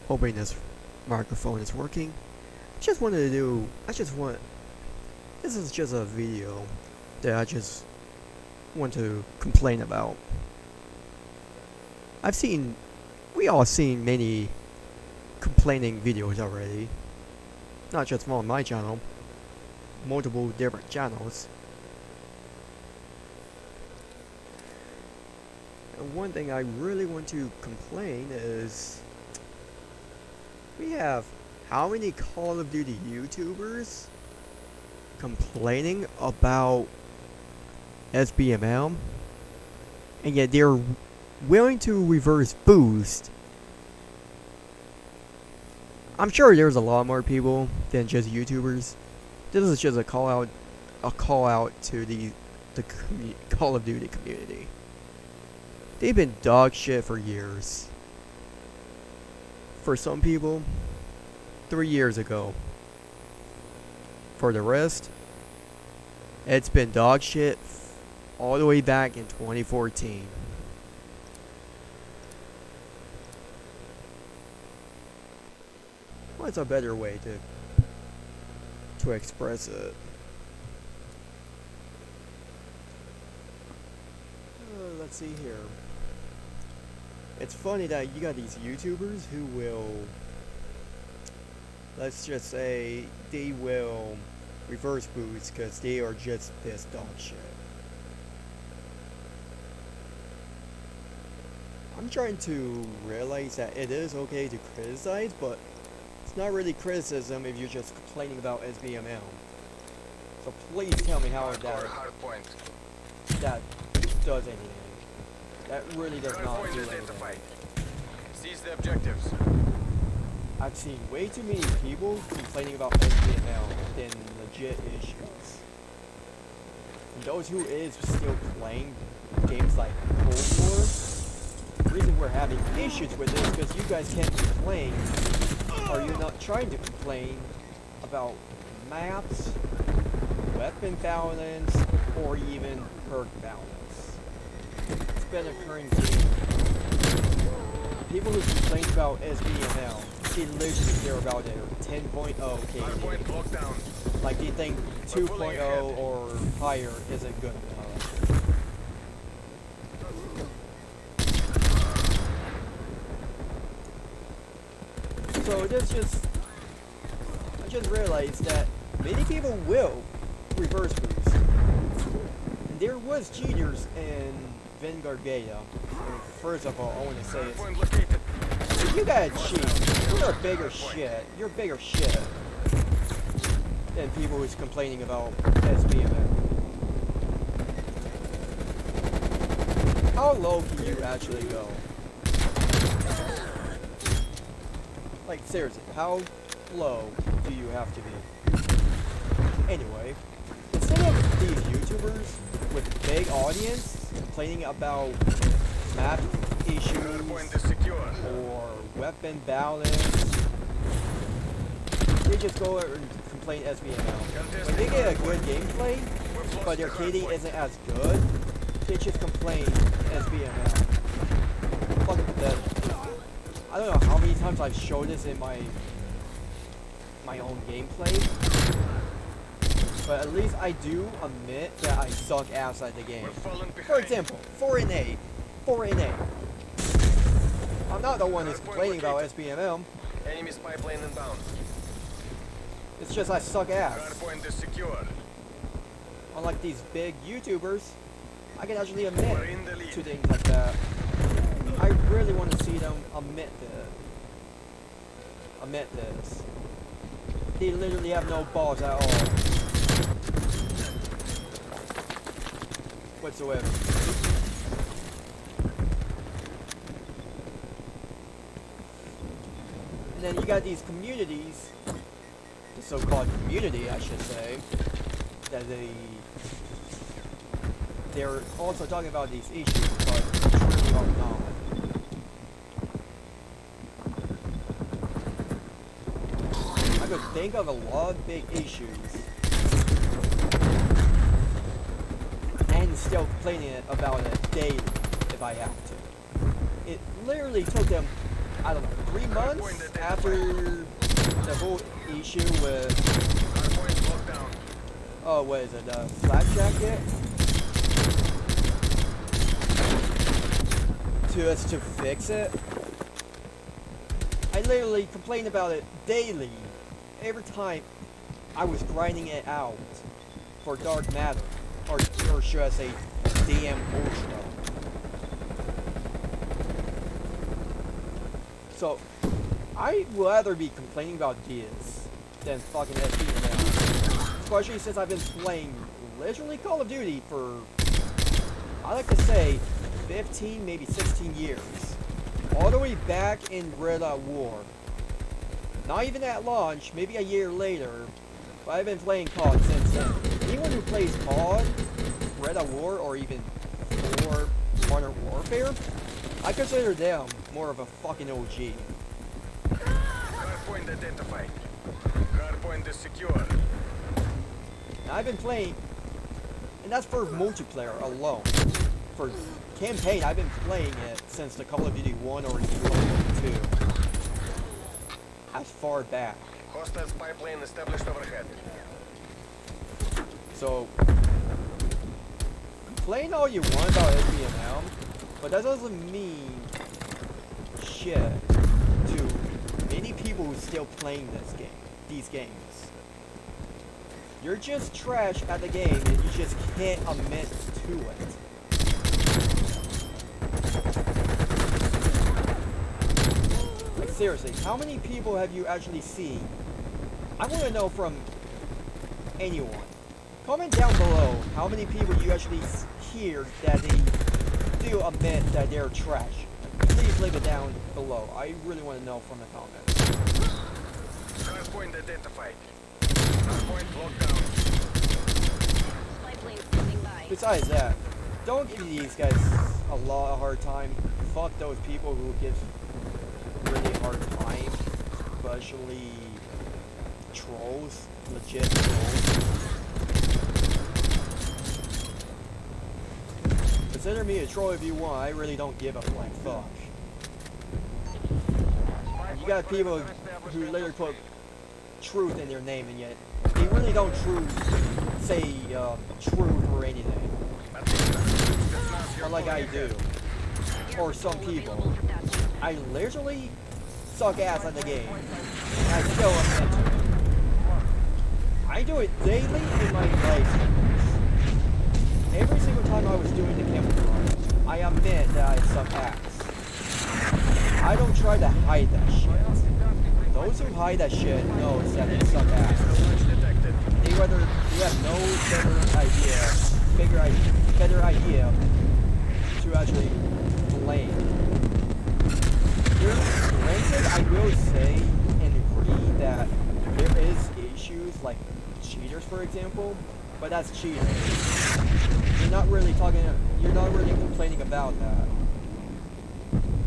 Hoping this microphone is working. This is just a video that I just want to complain about. We all seen many complaining videos already. Not just on my channel, multiple different channels. And one thing I really want to complain is we have how many Call of Duty YouTubers complaining about SBMM, and yet they're willing to reverse boost. I'm sure there's a lot more people than just YouTubers. This is just a call out to the Call of Duty community. They've been dog shit for years. For some people, 3 years ago. For the rest, it's been dog shit all the way back in 2014. What's a better way to express it? Let's see here. It's funny that you got these YouTubers who will, let's just say, they will reverse boost because they are just this dog shit. I'm trying to realize that it is okay to criticize, but it's not really criticism if you're just complaining about SBMM. So please tell me how that does anything. That really does not do anything. Seize the objectives. I've seen way too many people complaining about SBML than legit issues. And those who is still playing games like Cold War, the reason we're having issues with this is because you guys can't complain, or you're not trying to complain about maps, weapon balance, or even perk balance. It's been occurring theme. People who complain about SBML, they literally care about their 10.0 KD. Like they think 2.0 or higher isn't good enough. So I just realized that many people will reverse boost. And there was cheaters in Vanguard Beta. First of all, I want to say is, if you gotta cheat, you're bigger shit than people who's complaining about SBMM. How low can you actually go? Like seriously, how low do you have to be? Anyway, instead of these YouTubers with big audience complaining about map issues or weapon balance, they just go and complain SBML. When they get a good gameplay, but their KD isn't as good, they just complain SBML. Fuck that. I don't know how many times I've showed this in my own gameplay, but at least I do admit that I suck ass at the game. For example, 4 and 8. I'm not the one who's complaining about SBMM. Enemy spy plane inbound. It's just I suck ass. Hardpoint is secure. Unlike these big YouTubers, I can actually admit to things like that. I really want to see them admit this. They literally have no balls at all. Whatsoever. And then you got these communities, the so-called community I should say, that they're also talking about these issues, but truly are not. I could think of a lot of big issues and still complaining about it daily if I have to. It literally took them I don't know, 3 months after the whole issue with, Hardpoint locked down. oh, what is it, Flag Jacket? To fix it. I literally complained about it daily, every time I was grinding it out for Dark Matter, or should I say, DM Ultra. So, I'd rather be complaining about this than fucking SPNL. Especially since I've been playing literally Call of Duty for, I like to say, 15, maybe 16 years. All the way back in Red War. Not even at launch, maybe a year later, but I've been playing COD since then. Anyone who plays COD, Red War, or even for Modern Warfare, I consider them more of a fucking OG. Hardpoint identified. Hardpoint is secure. And I've been playing, and that's for multiplayer alone. For campaign, I've been playing it since the Call of Duty 1 or even Call of Duty 2. As far back. Hostile spy plane established overhead. So, complain all you want about SBML, but that doesn't mean shit to many people who still playing these games. You're just trash at the game and you just can't admit to it. Like seriously, how many people have you actually seen? I want to know from anyone. Comment down below how many people you actually hear that they do admit that they're trash. Please leave it down below. I really want to know from the comments. Hardpoint identified. Hardpoint locked down. Besides that, don't give these guys a lot of hard time. Fuck those people who give really hard time, especially trolls, legit trolls. Consider me a troll if you want, I really don't give a flying fuck. You got people who literally put truth in their name and yet they really don't say truth or anything. Unlike I do. Or some people. I literally suck ass at the game. And I still admit to it. I do it daily in my life. Every single time I was doing the camera run, I admit that I suck ass. I don't try to hide that shit. Those who hide that shit knows that they suck ass. They have no better idea to actually blame. Granted, I will say and agree that there is issues like cheaters, for example, but that's cheating. You're not really complaining about that,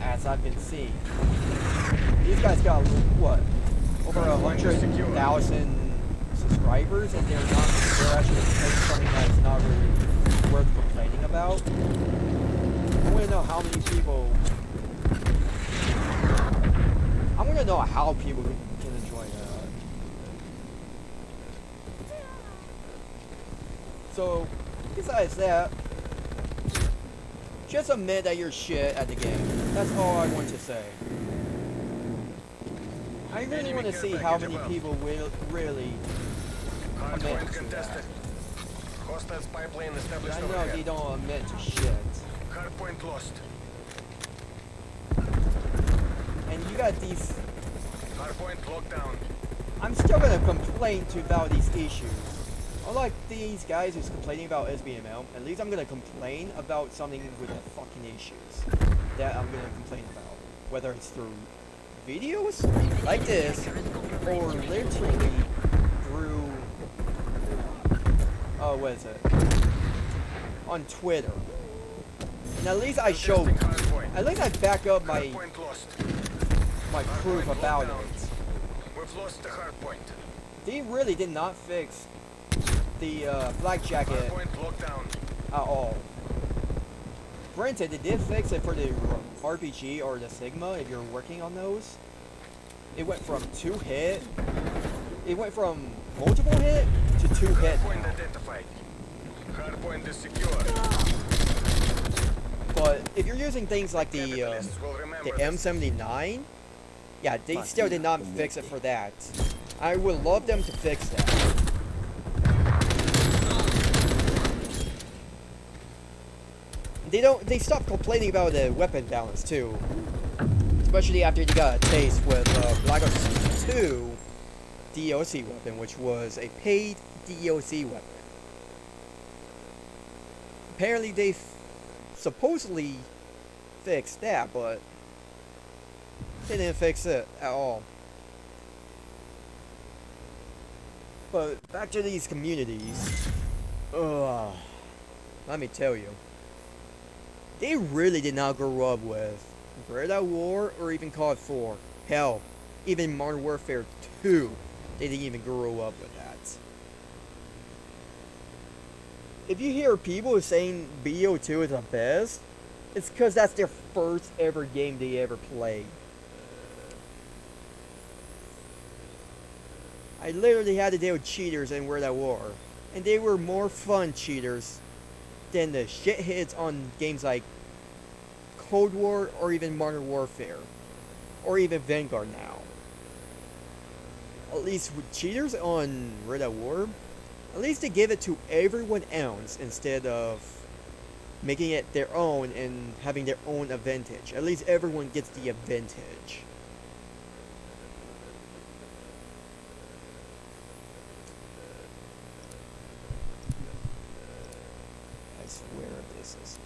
as I've been seeing. These guys got, what, over 100,000 subscribers, and they're actually playing something that's not really worth complaining about. I want to know how many people, I want to know how people can enjoy that. So, besides that, just admit that you're shit at the game. That's all I want to say. I really want to see how many people will really admit to that. Hostile spy plane established I know overhead. they don't admit to shit. Hardpoint lost. And you got these... Hardpoint locked down. I'm still gonna complain about these issues. Unlike these guys who's complaining about SBML, at least I'm gonna complain about something with the fucking issues that I'm gonna complain about. Whether it's through videos like this, or literally through, what is it? On Twitter. And at least I show, at least I back up my proof about it. We've lost the hardpoint. They really did not fix the Black Jacket Hardpoint locked down. at all. Granted, they did fix it for the RPG or the Sigma if you're working on those. It went from 2 hit. It went from multiple hit to 2 hit Hardpoint now. identified. Hardpoint is secure. But if you're using things like the Capitalists will remember this. M79, yeah, they still did not fix it for that. I would love them to fix that. They stopped complaining about the weapon balance too. Especially after they got a taste with Black Ops 2 DLC weapon, which was a paid DLC weapon. Apparently they supposedly fixed that, but they didn't fix it at all. But back to these communities. Let me tell you. They really did not grow up with Red Out War or even COD 4. Hell, even Modern Warfare 2, they didn't even grow up with that. If you hear people saying BO2 is the best, it's because that's their first ever game they ever played. I literally had to deal with cheaters in World at War, and they were more fun cheaters than the shitheads on games like Cold War or even Modern Warfare, or even Vanguard now. At least with cheaters on Red Dead War, at least they give it to everyone else instead of making it their own and having their own advantage. At least everyone gets the advantage. I swear this is...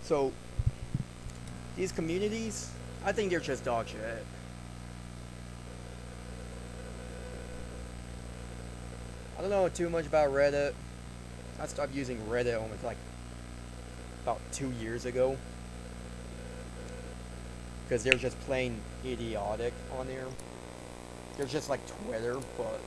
So, these communities, I think they're just dog shit. I don't know too much about Reddit. I stopped using Reddit almost like about 2 years ago. Because they're just plain idiotic on there. They're just like Twitter, but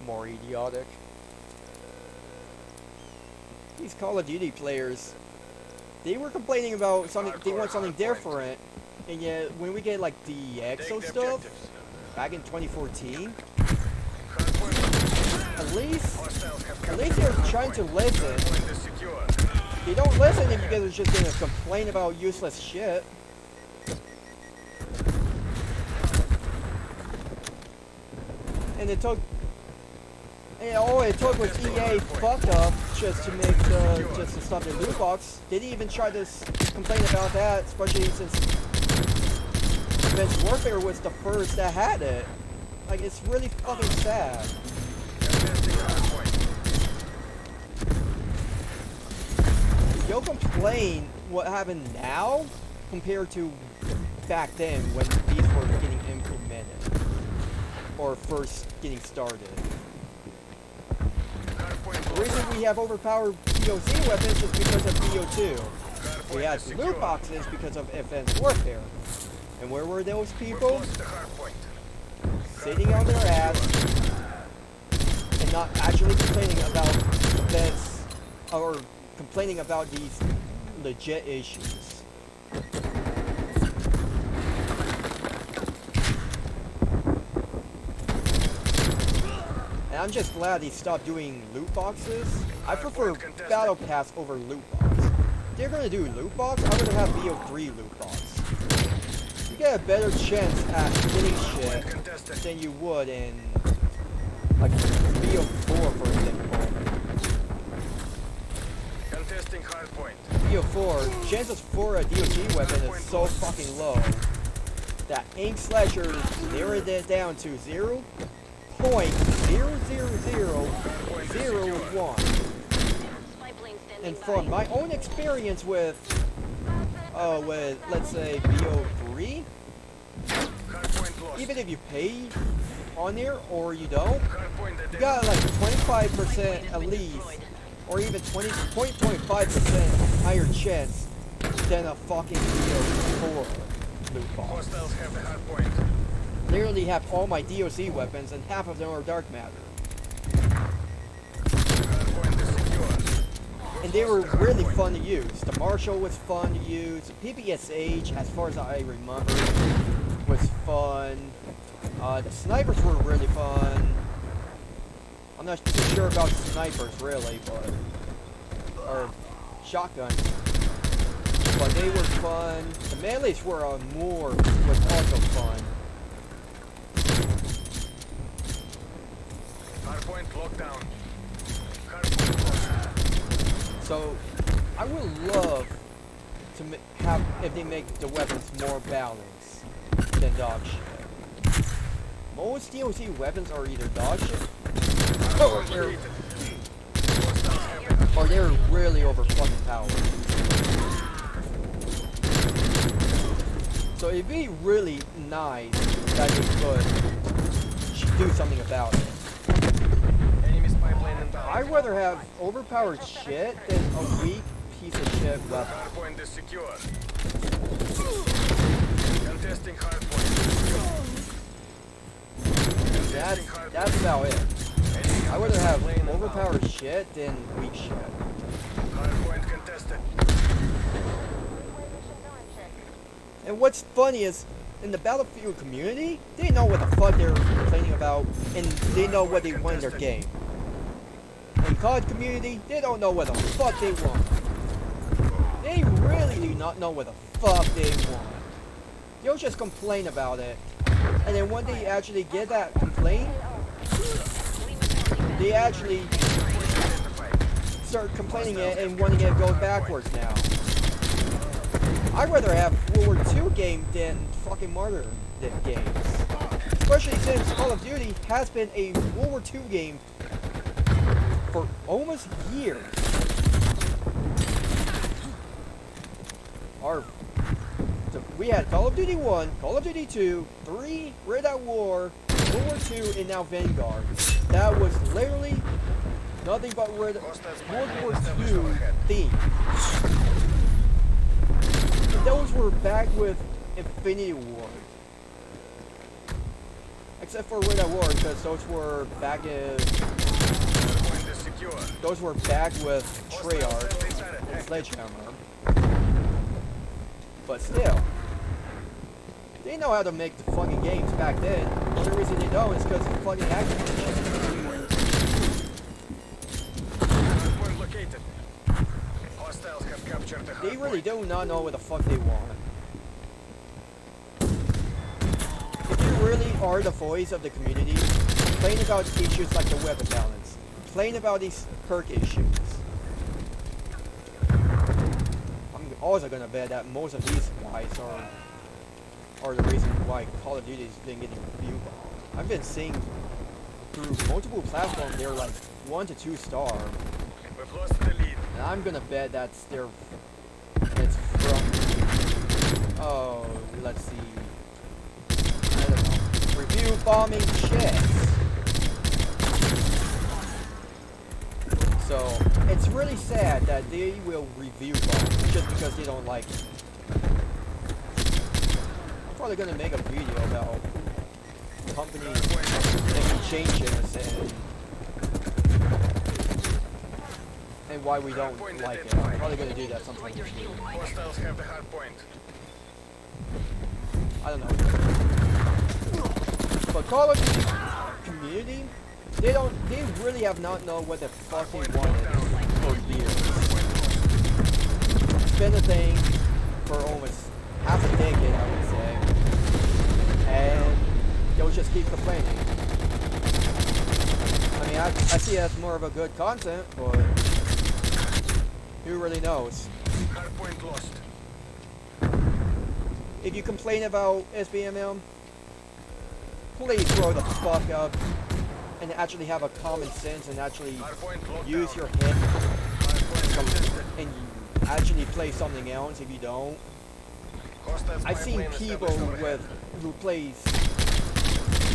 more idiotic. These Call of Duty players, they were complaining about something, they want something different, and yet when we get like the EXO stuff back in 2014, at least they're trying to listen. They don't listen if you guys are just gonna complain about useless shit. And it took, and all it took was EA fucked up just to make just to stop the loot box. They didn't even try to complain about that, especially since Advanced Warfare was the first that had it. Like, it's really fucking sad. You'll complain what happened now compared to back then when these were getting implemented or first getting started. The reason we have overpowered POC weapons is because of BO2. We had loot boxes because of Advanced Warfare. And where were those people? Sitting on their ass and not actually complaining about events or complaining about these legit issues. And I'm just glad they stopped doing loot boxes. I prefer Battle Pass over loot box. If they're gonna do loot box, I would have BO3 loot box. You get a better chance at getting shit than you would in like BO4 for example. Contesting hardpoint. BO4, chances for a DOT weapon is so fucking low that aim slasher narrowed it down to 0.00001. And from my own experience with let's say BO3, even if you pay on there or you don't, you got like 25% at least, or even 20.5% higher chance than a fucking BO4 loot box. Literally have all my DOC weapons and half of them are dark matter. they were really fun to use. The Marshall was fun to use. PPSH, as far as I remember, was fun. The snipers were really fun. I'm not too sure about snipers really, but or shotguns, but they were fun. The melees were was also fun. Hardpoint locked down. So I would love to have if they make the weapons more balanced than dog shit. Most DLC weapons are either dog shit or they're really over fucking powered. So it'd be really nice that they could do something about it. I'd rather have overpowered shit than a weak piece of shit weapon. Hardpoint is secure. Contesting hardpoint. That's about it. I'd rather have overpowered shit than weak shit. Hardpoint contested. And what's funny is, in the Battlefield community, they know what the fuck they're complaining about, and they know what they want in their game. In COD community, they don't know what the fuck they want. They really do not know what the fuck they want. They'll just complain about it, and then when they actually get that complaint, they actually start complaining it and wanting it to go backwards now. I'd rather have World War II game than fucking Martyr games. Especially since Call of Duty has been a World War II game for almost years. We had Call of Duty 1, Call of Duty 2, 3, Red Out War, World War II, and now Vanguard. That was literally nothing but World War II theme. And those were back with Infinity War. Except for Red Out War, because those were back with Treyarch and Sledgehammer. But still, they know how to make the fucking games back then. The only reason they don't is because of fucking Activision. They really do not know what the fuck they want. If you really are the voice of the community, complain about issues like the weapon balance. Complain about these perk issues. I'm also gonna bet that most of these guys are the reason why Call of Duty has been getting review bombed. I've been seeing through multiple platforms they're like 1 to 2 star. We've lost the lead. And I'm gonna bet it's from, oh, let's see, I don't know, review bombing shit. So, it's really sad that they will review bomb just because they don't like it. I'm probably gonna make a video about companies making changes and why we don't like it. I'm probably going to do that sometime this week. Hostiles have the hard point. I don't know. But Call of Duty community, they really have not known what the fuck they wanted for years. It's been a thing for almost half a decade, I would say. And they'll just keep complaining. I mean, I see it as more of a good content, but who really knows? Hardpoint lost. If you complain about SBMM, please grow the fuck up and actually have a common sense and actually use your head and actually play something else if you don't. I've seen people who plays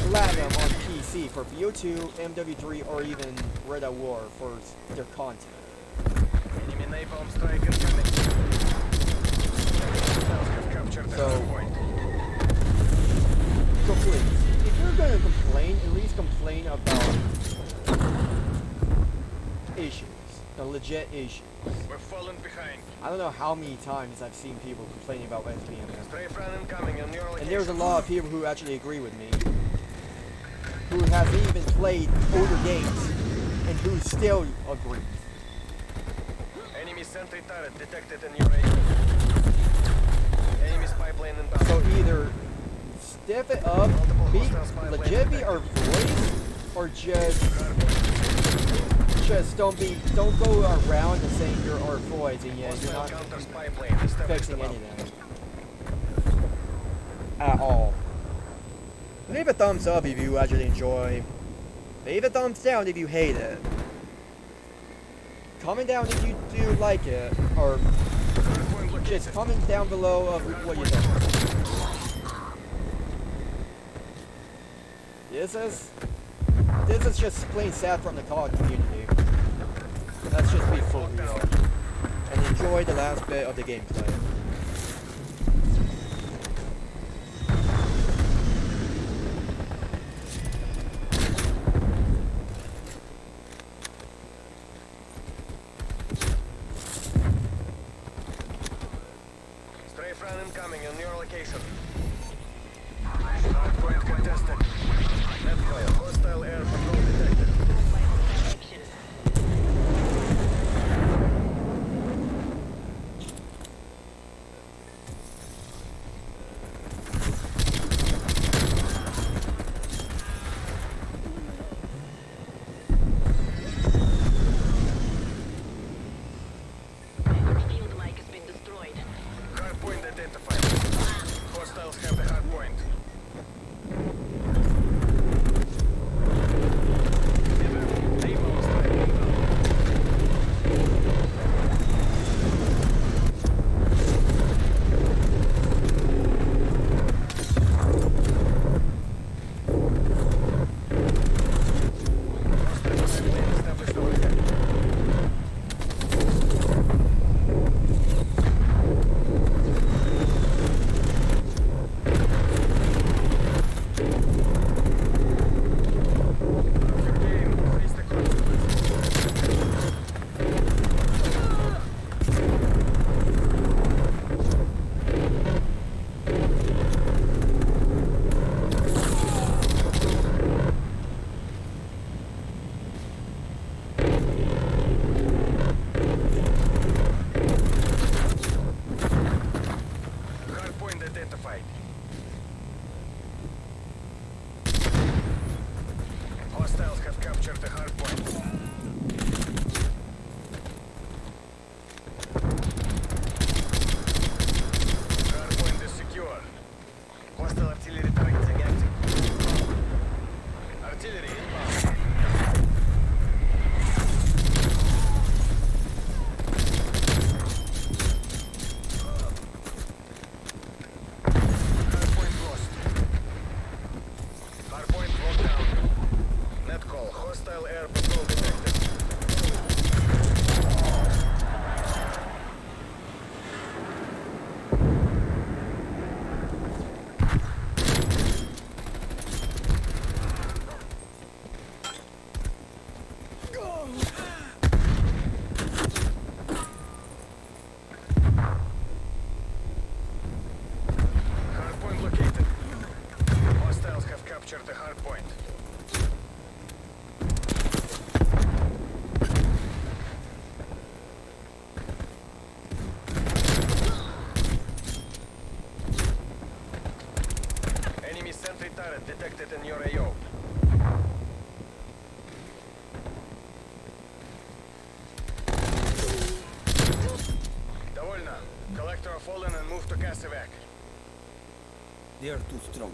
Platinum on PC for VO2, MW3, or even Red Out War for their content. Enemy napalm strike incoming. So please, if you're gonna complain, at least complain about issues. The legit issues. We've fallen behind. I don't know how many times I've seen people complaining about SPM. Strafe run incoming on your location. And there's a lot of people who actually agree with me. Who hasn't even played older games and who still agree. Enemy sentry turret detected in your area. Enemy spy plane inbound. So either step it up, be legit be our voice, or just don't go around and saying you're our voice and yet you're not Counter spy plane established fixing above. anything at all. Leave a thumbs up if you actually enjoy. Leave a thumbs down if you hate it. Comment down if you do like it, or Hardpoint located. just comment down below of what you think. This is just plain sad from the COD community. Let's just be full real and enjoy the last bit of the gameplay. Strafe run incoming on your location. Hardpoint contested. Net coil. Hostile air patrol detected. Your field mic has been destroyed. Hardpoint identified. Hostiles have the hardpoint. Naval strike inbound. Hostile spy plane established overhead. Your game, face the consequences. Hardpoint identified. Hostiles have captured the hardpoint. Hardpoint is secure. Hostile artillery targeting active. Artillery inbound. Hardpoint lost. Hardpoint locked down. Net call. Hostile air patrol detected. Hardpoint located. Hostiles have captured the hardpoint. Enemy sentry turret detected in your AO. Довольно. Collector fallen and move to gas evac. They are too strong.